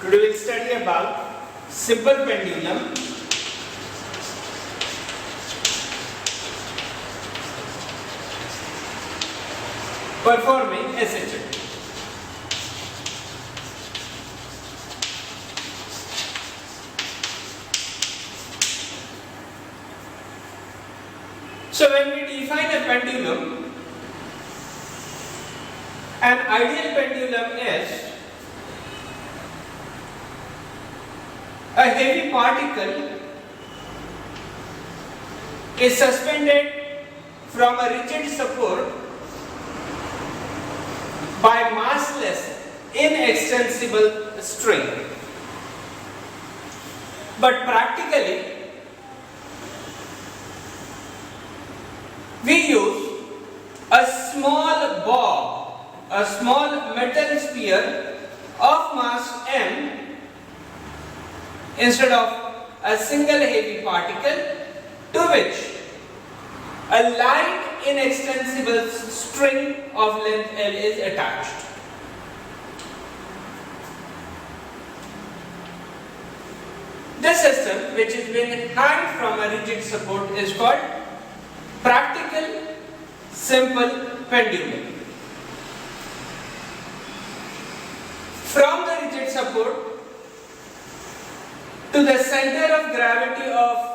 Today we will study about simple pendulum. Performing oscillatory. So when we define a pendulum, an ideal pendulum is a heavy particle is suspended from a rigid support by massless, inextensible string. But practically, we use a small ball, a small metal sphere of mass m instead of a single heavy particle, to which a light inextensible string of length L is attached. This system, which has been hanged from a rigid support, is called practical simple pendulum. From the rigid support to the center of gravity of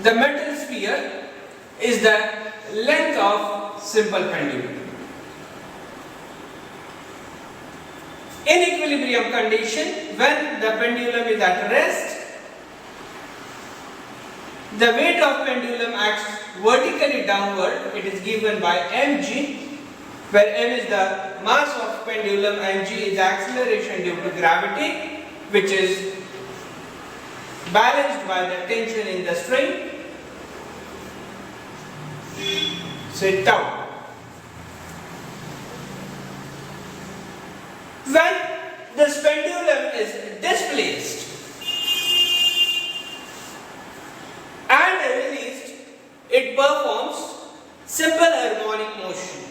the metal sphere is the length of simple pendulum. In equilibrium condition, when the pendulum is at rest, the weight of pendulum acts vertically downward. It is given by mg, where m is the mass of pendulum and g is acceleration due to gravity, which is balanced by the tension in the string. Say tau. When this pendulum is displaced and released, it performs simple harmonic motion.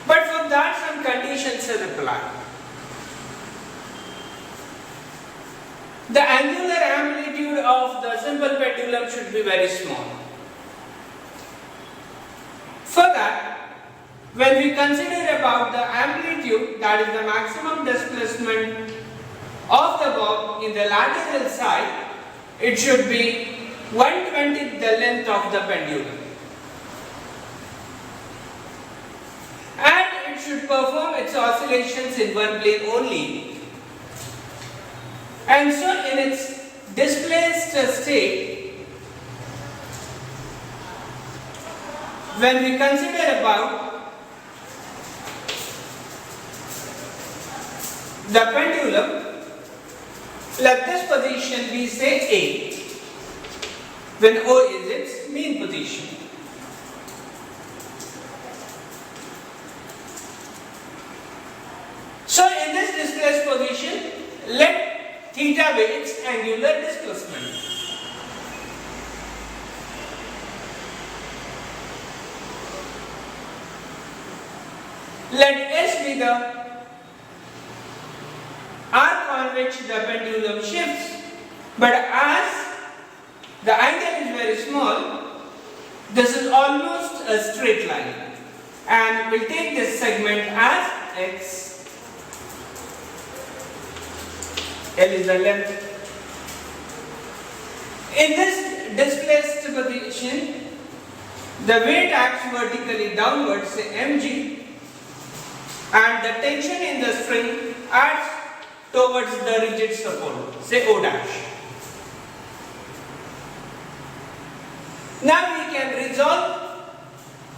But for that, some conditions are applied. The angular amplitude of the simple pendulum should be very small. For that, when we consider about the amplitude, that is the maximum displacement of the bob in the lateral side, it should be 1/20th the length of the pendulum. And it should perform its oscillations in one plane only. And so in its displaced state, when we consider about the pendulum, let this position we say A, when O is its mean position. So in this displaced position, let theta be its angular displacement. Let S be the arc on which the pendulum shifts, but as the angle is very small, this is almost a straight line, and we'll take this segment as x. L is the length. In this displaced position, the weight acts vertically downwards, say mg, and the tension in the string acts towards the rigid support, say O dash. Now we can resolve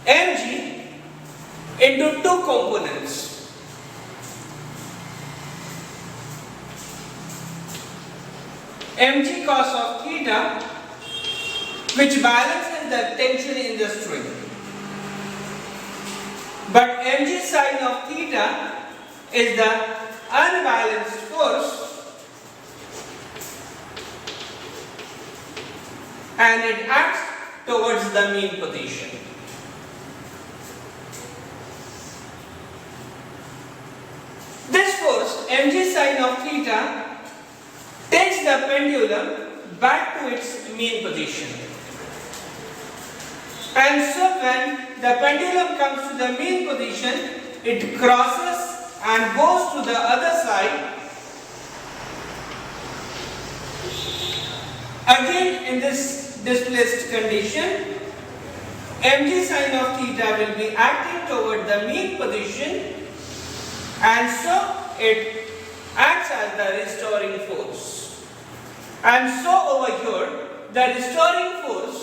mg into two components. Mg cos of theta, which balances the tension in the string. But mg sin of theta is the unbalanced force, and it acts towards the mean position. force mg sine of theta takes the pendulum back to its mean position. And so when the pendulum comes to the mean position, it crosses and goes to the other side. Again, in this displaced condition, mg sine of theta will be acting toward the mean position, and so it acts as the restoring force. And so over here, the restoring force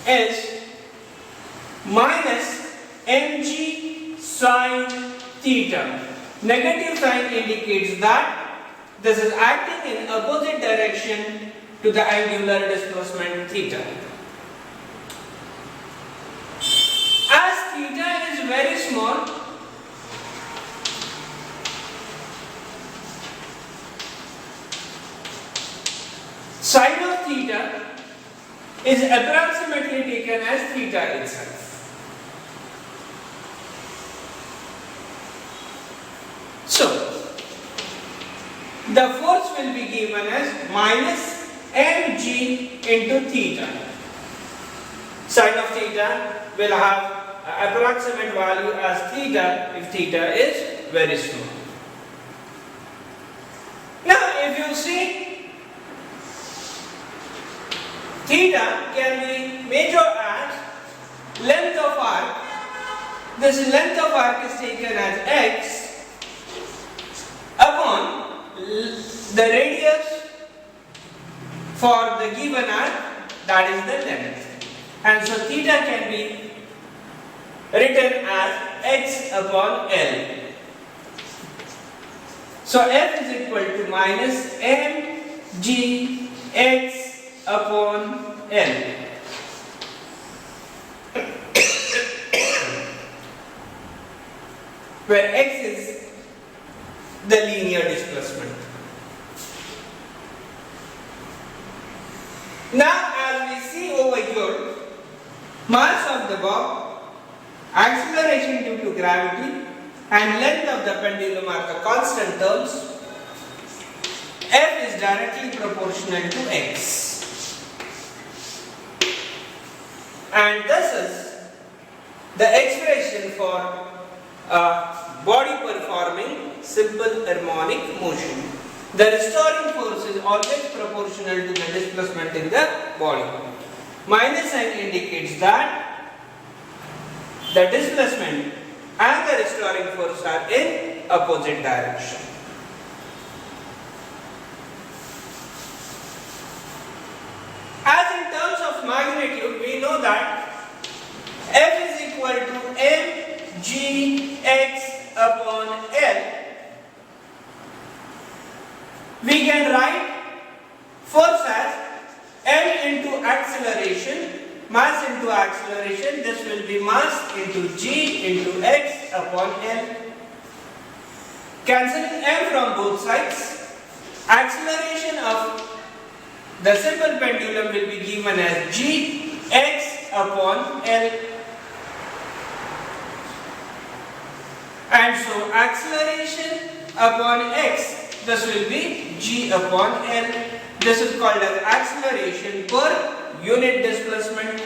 is minus mg sine theta. Negative sign indicates that this is acting in opposite direction to the angular displacement theta. As theta is very small, sine of theta is approximately taken as theta itself. So, the force will be given as minus mg into theta. Sine of theta will have approximate value as theta if theta is very small. Now, if you see, theta can be measured as length of arc. This length of arc is taken as x upon the radius for the given arc, that is the length. And so theta can be written as x upon L. So F is equal to minus mg x upon L. Where x is the linear displacement. Now, as we see over here, mass of the bob, acceleration due to gravity, and length of the pendulum are the constant terms. F is directly proportional to x. And this is the expression for body performing simple harmonic motion. The restoring force is always proportional to the displacement in the body. Minus sign indicates that the displacement and the restoring force are in opposite direction. As in terms of magnitude, we know that F is equal to mgx upon L. We can write force as M into acceleration, mass into acceleration. This will be mass into g into x upon L. Cancelling M from both sides, acceleration of the simple pendulum will be given as g x upon L. And so acceleration upon x, this will be g upon L. This is called as acceleration per unit displacement.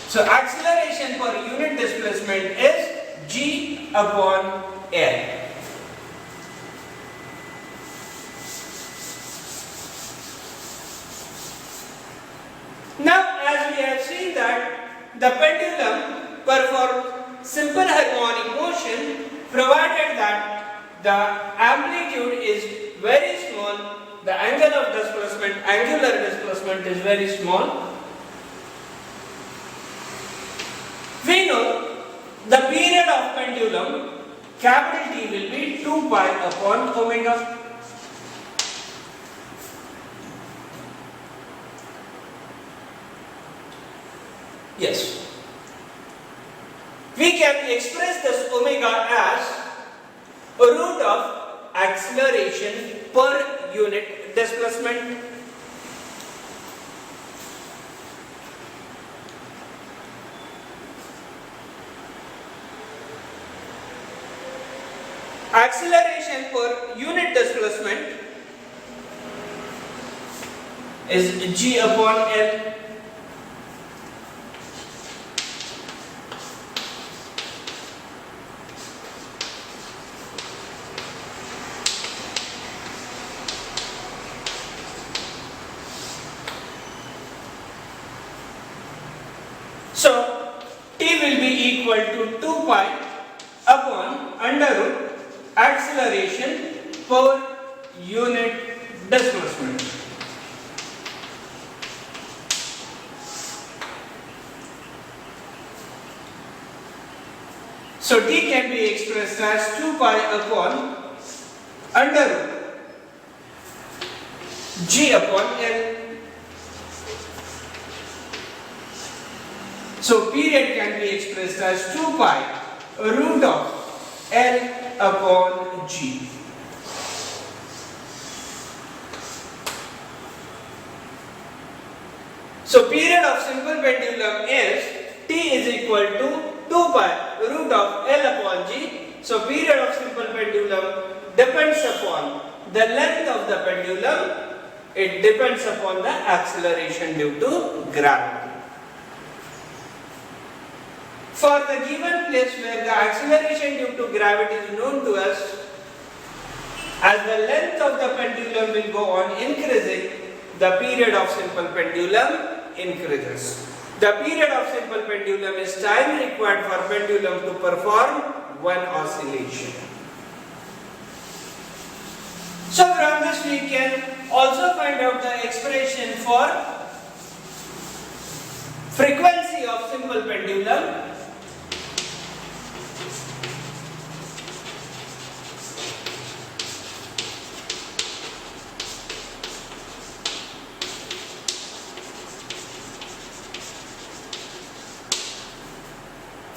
So acceleration per unit displacement is g upon L. Now, as we have seen that the pendulum performs simple harmonic motion provided that the amplitude is very small, the angle of displacement, angular displacement is very small. We know the period of pendulum, capital T, will be 2 pi upon omega. Yes. we can express this omega as root of acceleration per unit displacement. Acceleration per unit displacement is g upon L. So, T will be equal to 2 pi upon under root acceleration per unit displacement. So T can be expressed as 2 pi upon under root G upon L. So period can be expressed as 2 pi root of L upon G. So period of simple pendulum is T is equal to 2 pi root of L upon G. So period of simple pendulum depends upon the length of the pendulum. It depends upon the acceleration due to gravity. For the given place where the acceleration due to gravity is known to us, as the length of the pendulum will go on increasing, the period of simple pendulum increases. The period of simple pendulum is time required for pendulum to perform one oscillation. So from this we can also find out the expression for frequency of simple pendulum.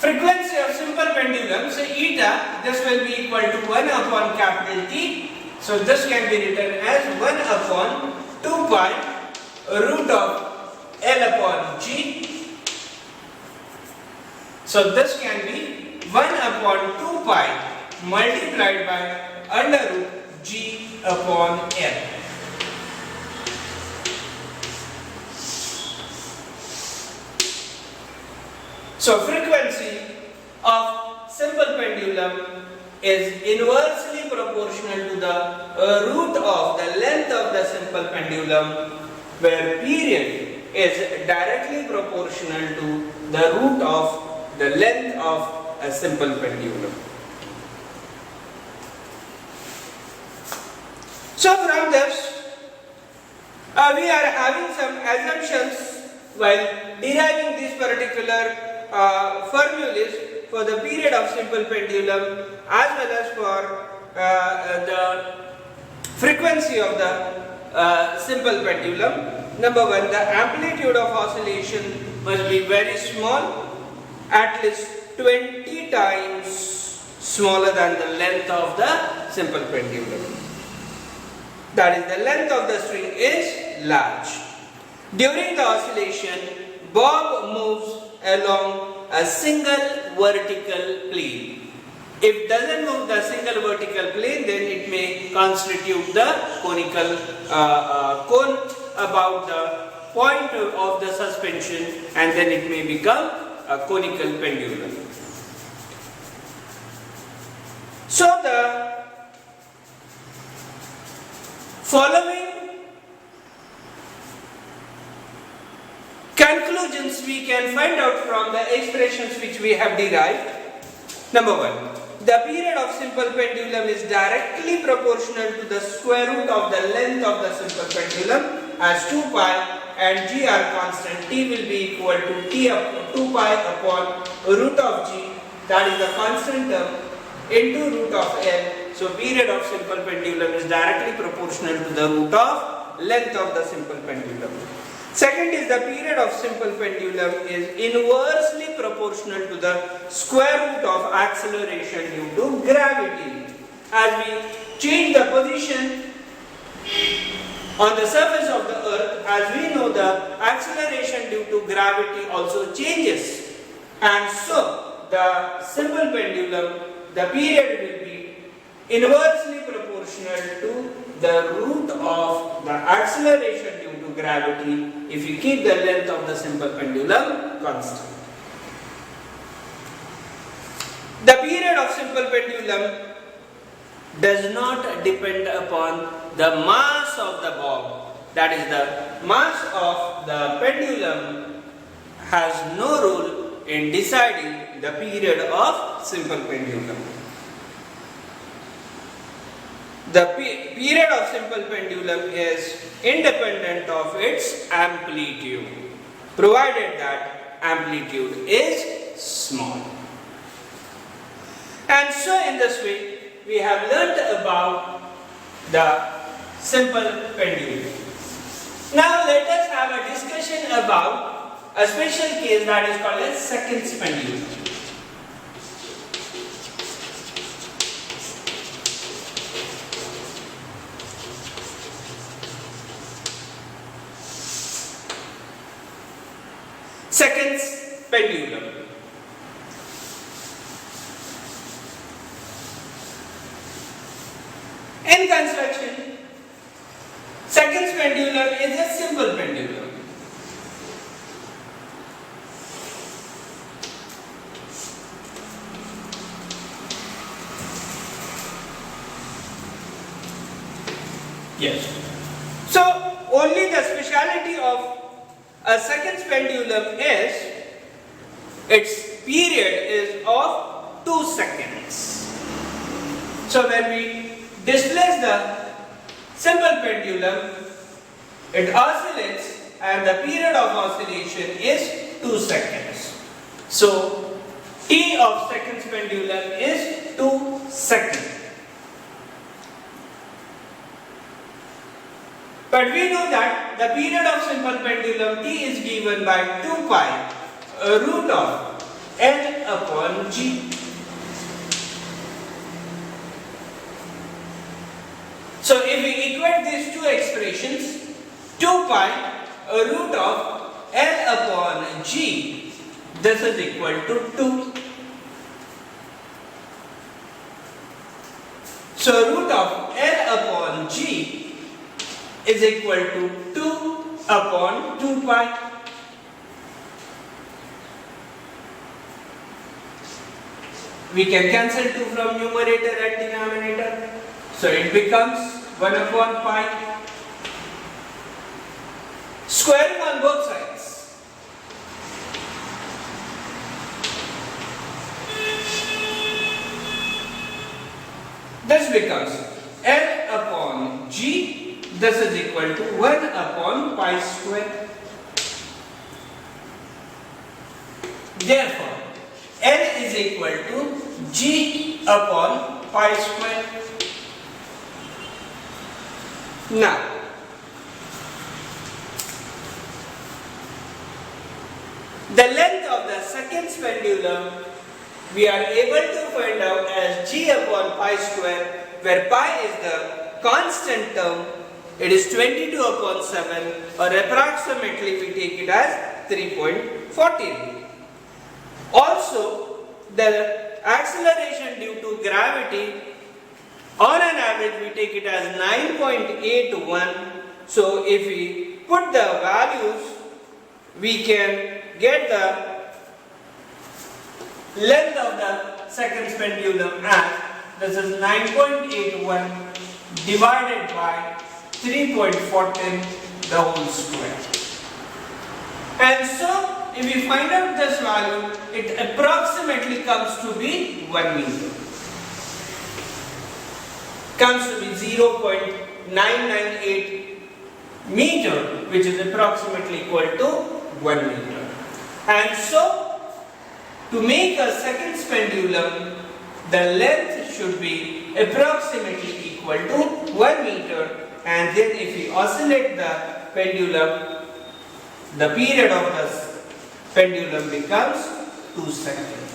Frequency of simple pendulum, so eta, this will be equal to 1 upon capital T. So this can be written as 1 upon 2 pi root of L upon G. So this can be 1 upon 2 pi multiplied by under root G upon L. So frequency of simple pendulum is inversely proportional to the root of the length of the simple pendulum, where period is directly proportional to the root of the length of a simple pendulum. So from this, we are having some assumptions while deriving these particular formulas for the period of simple pendulum as well as for the frequency of the simple pendulum. Number one, the amplitude of oscillation must be very small, at least 20 times smaller than the length of the simple pendulum. That is, the length of the string is large. During the oscillation, bob moves along a single vertical plane. If doesn't move the single vertical plane, then it may constitute the conical cone about the point of the suspension, and then it may become a conical pendulum. So the following conclusions we can find out from the expressions which we have derived. Number one, the period of simple pendulum is directly proportional to the square root of the length of the simple pendulum, as 2 pi and G are constant. T will be equal to 2 pi upon root of G, that is the constant term, into root of L. So period of simple pendulum is directly proportional to the root of length of the simple pendulum. Second is the period of simple pendulum is inversely proportional to the square root of acceleration due to gravity. As we change the position on the surface of the earth, as we know, the acceleration due to gravity also changes. And so, the simple pendulum, the period will be inversely proportional to the root of the acceleration due to gravity if you keep the length of the simple pendulum constant. The period of simple pendulum does not depend upon the mass of the bob. That is, the mass of the pendulum has no role in deciding the period of simple pendulum. The period of simple pendulum is independent of its amplitude, provided that amplitude is small. And so in this way, we have learnt about the simple pendulum. Now let us have a discussion about a special case that is called as seconds pendulum. Seconds pendulum. In construction, seconds pendulum is a simple pendulum. Yes. So, only the speciality of a seconds pendulum is its period is of 2 seconds. So when we displace the simple pendulum, it oscillates and the period of oscillation is 2 seconds. So T of seconds pendulum is 2 seconds. But we know that the period of simple pendulum T is given by 2 pi root of L upon G. So if we equate these two expressions, 2 pi root of L upon G, this is equal to 2. So root of L upon G is equal to 2 upon 2 pi. We can cancel 2 from numerator and denominator. So it becomes 1 upon pi. Squaring on both sides. This becomes L upon G. This is equal to 1 upon pi square. Therefore, L is equal to G upon pi square. Now, the length of the seconds pendulum we are able to find out as G upon pi square, where pi is the constant term. It is 22 upon 7, or approximately we take it as 3.14. Also, the acceleration due to gravity, on an average we take it as 9.81. So if we put the values, we can get the length of the seconds pendulum as this is 9.81 divided by 3.14 the whole square. And so, if we find out this value, it approximately comes to be 1 meter. Comes to be 0.998 meter, which is approximately equal to 1 meter. And so, to make a seconds pendulum, the length should be approximately equal to 1 meter. And then if we oscillate the pendulum, the period of the pendulum becomes 2 seconds.